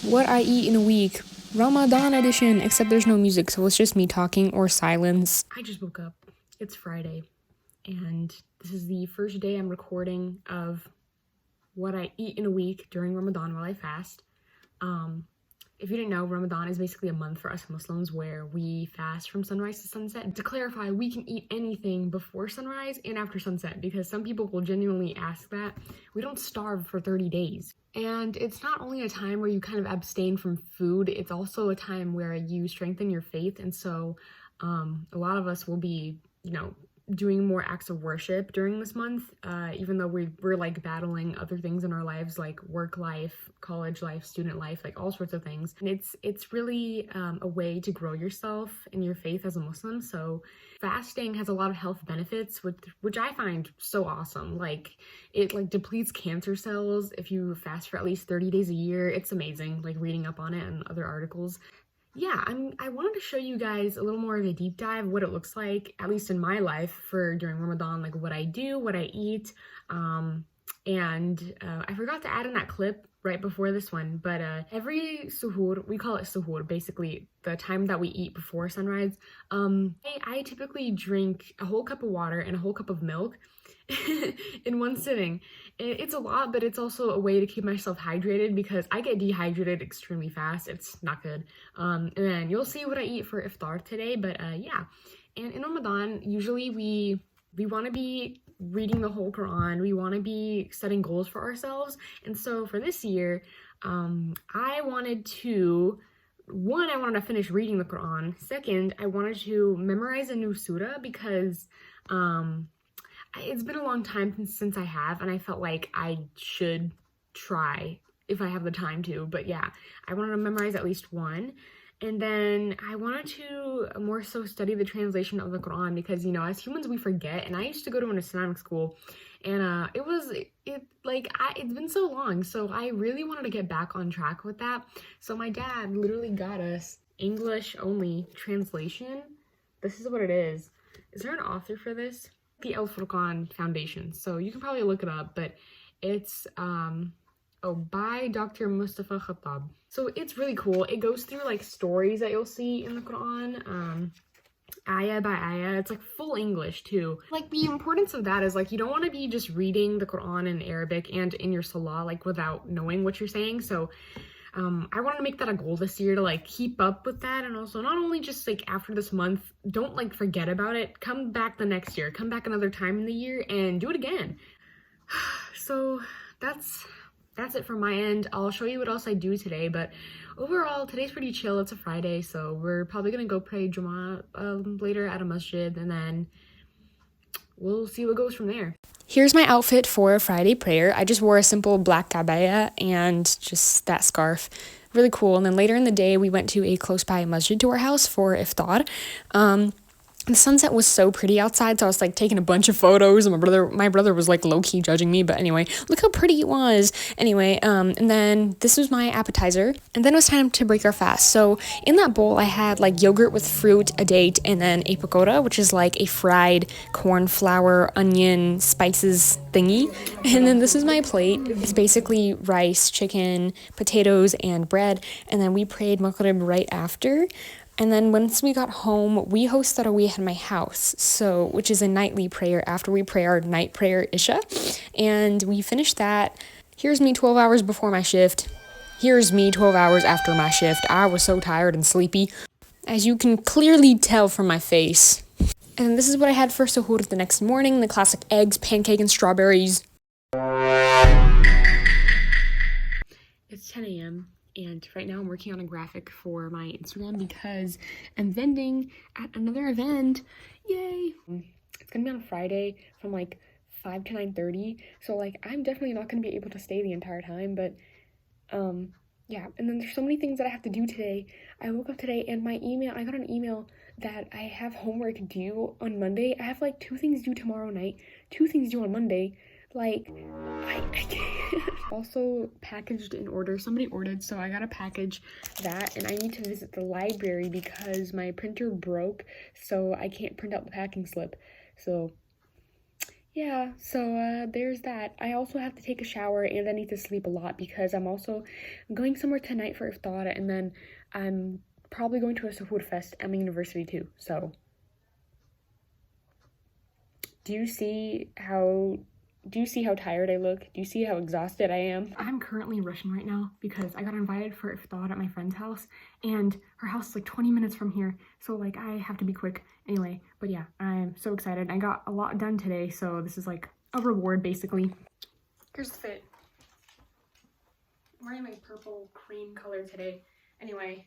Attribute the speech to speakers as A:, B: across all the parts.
A: What I eat in a week, Ramadan edition, except there's no music, so it's just me talking or silence. I just woke up. It's Friday, and this is the first day I'm recording of what I eat in a week during Ramadan while I fast. If you didn't know, Ramadan is basically a month for us Muslims where we fast from sunrise to sunset. To clarify, we can eat anything before sunrise and after sunset because some people will genuinely ask that. We don't starve for 30 days. And it's not only a time where you kind of abstain from food, it's also a time where you strengthen your faith. And so a lot of us will be, doing more acts of worship during this month, even though we're like battling other things in our lives like work life, college life, student life, like all sorts of things. And it's really a way to grow yourself in your faith as a Muslim. So fasting has a lot of health benefits, which I find so awesome. Like it like depletes cancer cells if you fast for at least 30 days a year. It's amazing, like reading up on it and other articles. Yeah, I wanted to show you guys a little more of a deep dive, what it looks like, at least in my life for during Ramadan, like what I do, what I eat. I forgot to add in that clip right before this one, but every suhoor, we call it suhoor, basically the time that we eat before sunrise. I typically drink a whole cup of water and a whole cup of milk in one sitting. It's a lot, but it's also a way to keep myself hydrated because I get dehydrated extremely fast. It's not good. And then you'll see what I eat for iftar today, but yeah. And in Ramadan, usually we want to be reading the whole Quran. We want to be setting goals for ourselves. And so for this year, I wanted to finish reading the Quran. Second, I wanted to memorize a new surah because it's been a long time since I have, and I felt like I should try if I have the time to. But yeah, I wanted to memorize at least one. And then I wanted to more so study the translation of the Quran because, as humans, we forget. And I used to go to an Islamic school, and it's been so long. So I really wanted to get back on track with that. So my dad literally got us English only translation. This is what it is. Is there an author for this? The Al Furqan Foundation. So you can probably look it up, but it's by Dr. Mustafa Khattab. So it's really cool. It goes through like stories that you'll see in the Quran, ayah by ayah. It's like full English too. Like the importance of that is like you don't want to be just reading the Quran in Arabic and in your salah like without knowing what you're saying. So I want to make that a goal this year to like keep up with that, and also not only just like after this month, don't like forget about it. Come back the next year, come back another time in the year and do it again. So that's it from my end. I'll show you what else I do today, but overall today's pretty chill. It's a Friday, so we're probably gonna go pray Jummah later at a masjid, and then we'll see what goes from there. Here's my outfit for Friday prayer. I just wore a simple black abaya and just that scarf. Really cool. And then later in the day, we went to a close by masjid to our house for iftar. The sunset was so pretty outside, so I was like taking a bunch of photos, and my brother was like low-key judging me, but anyway, look how pretty it was. Anyway, and then this was my appetizer, and then it was time to break our fast. So in that bowl, I had like yogurt with fruit, a date, and then a pakora, which is like a fried corn flour, onion, spices thingy. And then this is my plate. It's basically rice, chicken, potatoes, and bread, and then we prayed Maghrib right after. And then once we got home, we host tarawih at my house, which is a nightly prayer after we pray our night prayer Isha. And we finished that. Here's me 12 hours before my shift. Here's me 12 hours after my shift. I was so tired and sleepy, as you can clearly tell from my face. And this is what I had for suhoor the next morning, the classic eggs, pancake, and strawberries. It's 10 a.m. And right now I'm working on a graphic for my Instagram because I'm vending at another event. Yay! It's gonna be on Friday from like 5 to 9:30. So like I'm definitely not gonna be able to stay the entire time, but yeah. And then there's so many things that I have to do today. I woke up today and I got an email that I have homework due on Monday. I have like 2 things due tomorrow night, 2 things due on Monday. Like, I can't. Also packaged in order. Somebody ordered, so I gotta package that, and I need to visit the library because my printer broke, so I can't print out the packing slip. So yeah, so there's that. I also have to take a shower and I need to sleep a lot because I'm also going somewhere tonight for iftar, and then I'm probably going to a suhoor fest at my university too. So do you see how tired I look? Do you see how exhausted I am? I'm currently rushing right now because I got invited for iftar at my friend's house, and her house is like 20 minutes from here, so like I have to be quick anyway. But yeah, I'm so excited. I got a lot done today, so this is like a reward basically. Here's the fit. I'm wearing my purple cream color today. Anyway,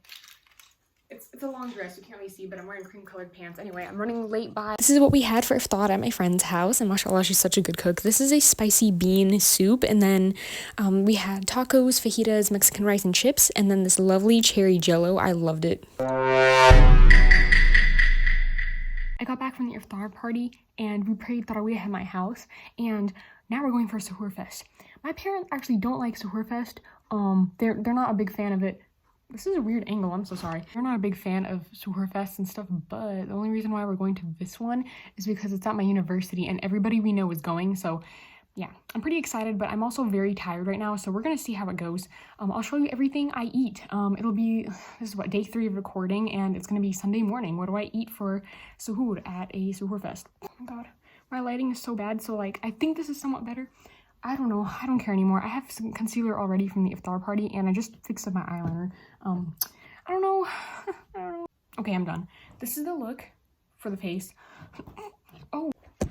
A: it's a long dress, you can't really see, but I'm wearing cream colored pants. Anyway, I'm running late by. This is what we had for iftar at my friend's house, and mashallah, she's such a good cook. This is a spicy bean soup, and then we had tacos, fajitas, Mexican rice and chips, and then this lovely cherry jello. I loved it. I got back from the iftar party and we prayed tarawih at my house, and now we're going for suhoor fest. My parents actually don't like suhoor fest. They're not a big fan of it. This is a weird angle, I'm so sorry. They're not a big fan of suhoor fest and stuff, but the only reason why we're going to this one is because it's at my university and everybody we know is going, so yeah, I'm pretty excited, but I'm also very tired right now, so we're gonna see how it goes. I'll show you everything I eat. It'll be, this is what, day 3 of recording, and it's gonna be Sunday morning. What do I eat for suhoor at a suhoor fest? Oh my god, my lighting is so bad, so like, I think this is somewhat better. I don't know, I don't care anymore. I have some concealer already from the iftar party, and I just fixed up my eyeliner. I don't know, I don't know. Okay, I'm done. This is the look for the face. Oh, how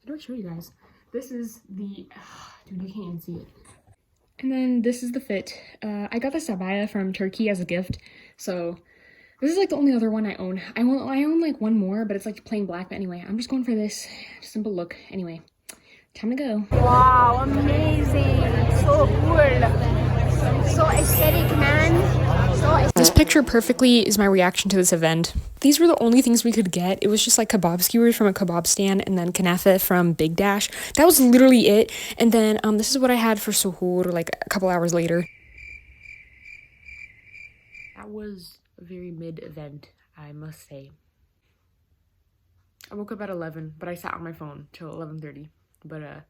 A: do I show you guys? This is the, dude, you can't even see it. And then this is the fit. I got this abaya from Turkey as a gift, so this is like the only other one I own. I own like one more, but it's like plain black. But anyway, I'm just going for this simple look. Anyway, time to go.
B: Wow, amazing. So cool. So aesthetic, man.
A: This picture perfectly is my reaction to this event. These were the only things we could get. It was just like kebab skewers from a kebab stand and then kanafa from Big Dash. That was literally it. And then this is what I had for suhoor like a couple hours later. That was a very mid event, I must say. I woke up at 11, but I sat on my phone till 11:30. But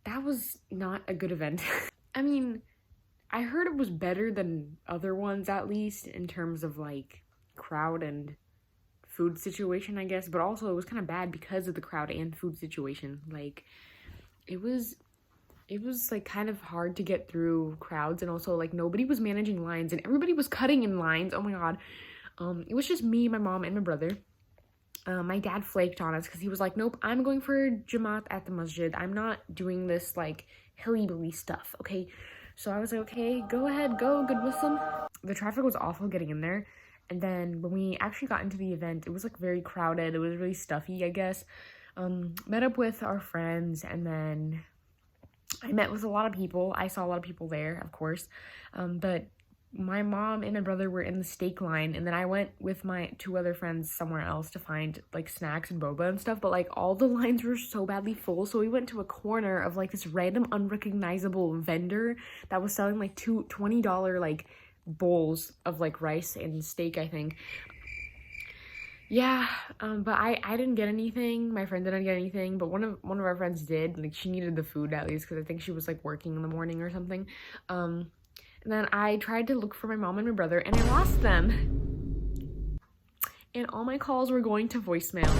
A: that was not a good event. I mean, I heard it was better than other ones, at least in terms of like crowd and food situation, I guess, but also it was kind of bad because of the crowd and food situation. Like it was like kind of hard to get through crowds, and also like nobody was managing lines and everybody was cutting in lines. Oh my god. It was just me, my mom, and my brother. My dad flaked on us because he was like, nope, I'm going for Jamaat at the masjid. I'm not doing this like hilly-billy stuff, okay? So I was like, okay, go ahead, go, good Muslim. The traffic was awful getting in there. And then when we actually got into the event, it was like very crowded. It was really stuffy, I guess. Met up with our friends, and then I met with a lot of people. I saw a lot of people there, of course. But my mom and my brother were in the steak line, and then I went with my 2 other friends somewhere else to find like snacks and boba and stuff, but like all the lines were so badly full, so we went to a corner of like this random unrecognizable vendor that was selling like $20 like bowls of like rice and steak, I think. Yeah, but I didn't get anything. My friend didn't get anything, but one of our friends did. Like she needed the food at least because I think she was like working in the morning or something. And then I tried to look for my mom and my brother, and I lost them. And all my calls were going to voicemail.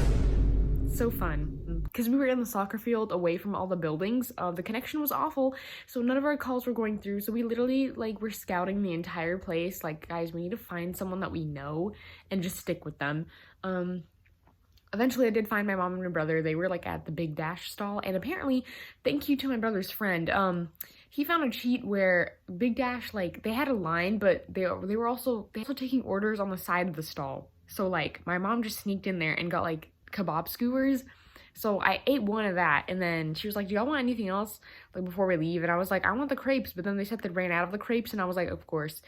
A: So fun. Because we were in the soccer field away from all the buildings, the connection was awful, so none of our calls were going through. So we literally like were scouting the entire place. Like, guys, we need to find someone that we know and just stick with them. Eventually I did find my mom and my brother. They were like at the Big Dash stall, and apparently, thank you to my brother's friend, he found a cheat where Big Dash, like, they had a line, but they were also taking orders on the side of the stall. So like my mom just sneaked in there and got like kebab skewers. So I ate one of that, and then she was like, do y'all want anything else like before we leave? And I was like, I want the crepes, but then they said they ran out of the crepes, and I was like, of course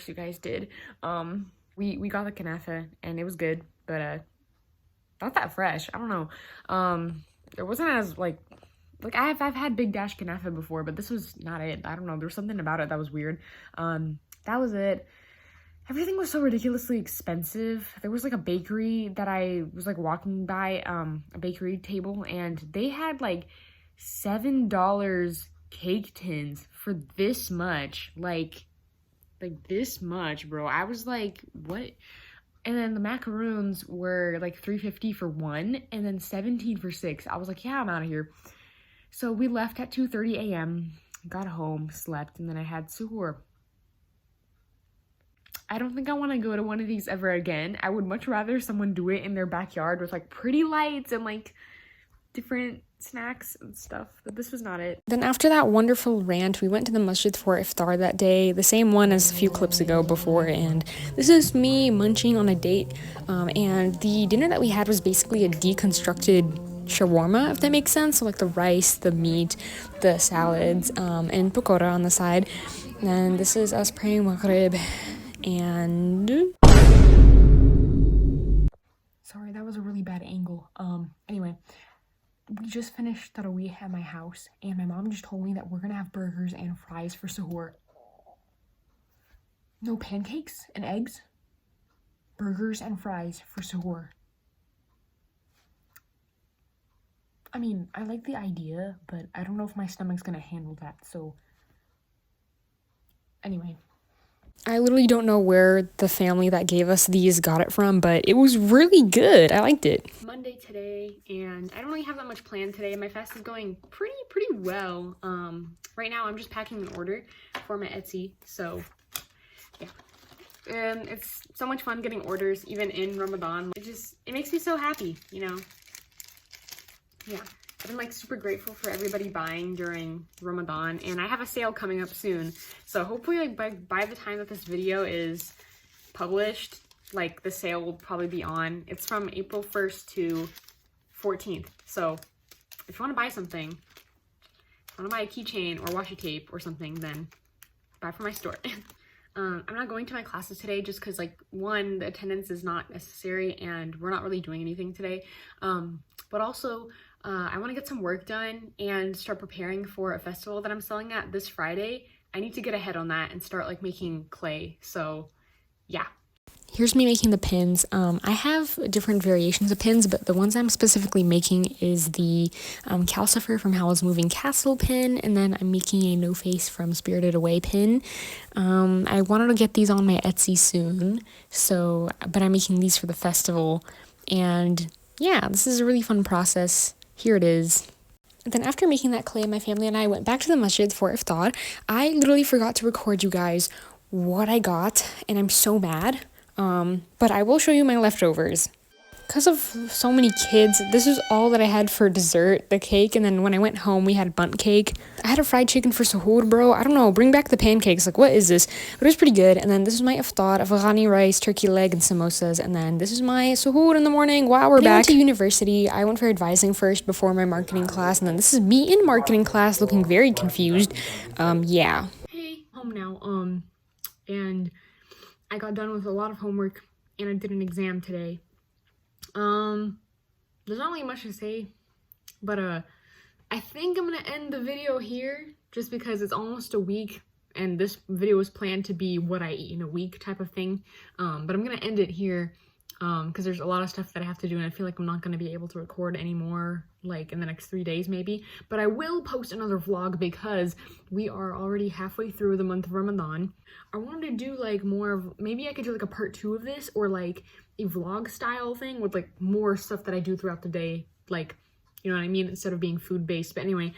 A: you guys did. We got the kanafa, and it was good, but not that fresh. I don't know. It wasn't as like I've had Big Dash kanafa before, but this was not it. I don't know, there was something about it that was weird. That was it. everything was so ridiculously expensive. There was like a bakery that I was like walking by, a bakery table, and they had like $7 cake tins for this much. Like this much, bro. I was like, what? And then the macaroons were like $3.50 for one, and then $17 for six. I was like, yeah, I'm out of here. So we left at 2:30 a.m., got home, slept, and then I had suhoor. I don't think I want to go to one of these ever again. I would much rather someone do it in their backyard with like pretty lights and like different snacks and stuff, but this was not it. Then after that wonderful rant, we went to the masjid for iftar that day, the same one as a few clips ago before, and this is me munching on a date, and the dinner that we had was basically a deconstructed shawarma, if that makes sense. So like the rice, the meat, the salads, and pakora on the side. And this is us praying maghrib. And sorry, that was a really bad angle. Anyway, we just finished tarawih at my house, and my mom just told me that we're gonna have burgers and fries for suhoor. No pancakes and eggs. Burgers and fries for suhoor. I mean, I like the idea, but I don't know if my stomach's gonna handle that, so anyway. I literally don't know where the family that gave us these got it from, but it was really good. I liked it. Monday today, and I don't really have that much planned today. My fast is going pretty well. Right now I'm just packing an order for my Etsy, so yeah. And it's so much fun getting orders even in Ramadan. It makes me so happy, you know. Yeah. I've been like super grateful for everybody buying during Ramadan, and I have a sale coming up soon. So hopefully like by the time that this video is published, like the sale will probably be on. It's from April 1st to 14th. So if you want to buy something, if you want to buy a keychain or washi tape or something, then buy from my store. I'm not going to my classes today just because like one, the attendance is not necessary and we're not really doing anything today. But also I want to get some work done and start preparing for a festival that I'm selling at this Friday. I need to get ahead on that and start like making clay. So yeah. Here's me making the pins. I have different variations of pins, but the ones I'm specifically making is the Calcifer from Howl's Moving Castle pin, and then I'm making a No Face from Spirited Away pin. I wanted to get these on my Etsy soon, but I'm making these for the festival, and yeah, this is a really fun process. Here it is. Then after making that clay, my family and I went back to the masjid for iftar. I literally forgot to record you guys what I got, and I'm so mad. But I will show you my leftovers. Because of so many kids, this is all that I had for dessert, the cake, and then when I went home, we had bunt cake. I had a fried chicken for suhoor, bro. I don't know, bring back the pancakes. Like, what is this? But it was pretty good. And then this is my iftar, Afghani rice, turkey leg, and samosas. And then this is my suhoor in the morning. Wow, we're back. I went to university. I went for advising first before my marketing class. And then this is me in marketing class looking very confused. Yeah. Hey, home now. And I got done with a lot of homework, and I did an exam today. There's not really much to say, but I think I'm gonna end the video here just because it's almost a week, and this video was planned to be what I eat in a week type of thing. But I'm gonna end it here because there's a lot of stuff that I have to do, and I feel like I'm not gonna be able to record anymore like in the next 3 days maybe. But I will post another vlog because we are already halfway through the month of Ramadan. I wanted to do like more of, maybe I could do like a part 2 of this, or like a vlog style thing with like more stuff that I do throughout the day, like, you know what I mean, instead of being food based. But anyway,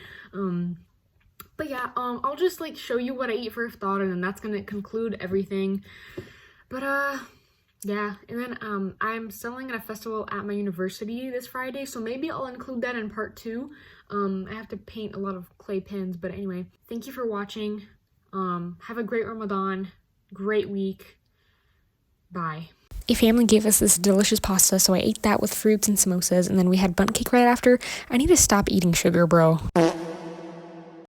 A: but yeah, I'll just like show you what I eat for iftar, and then that's gonna conclude everything. But yeah, and then I'm selling at a festival at my university this Friday, so maybe I'll include that in part 2. I have to paint a lot of clay pins, but anyway, thank you for watching. Have a great Ramadan, great week. Bye. A family gave us this delicious pasta, so I ate that with fruits and samosas, and then we had bunt cake right after. I need to stop eating sugar, bro.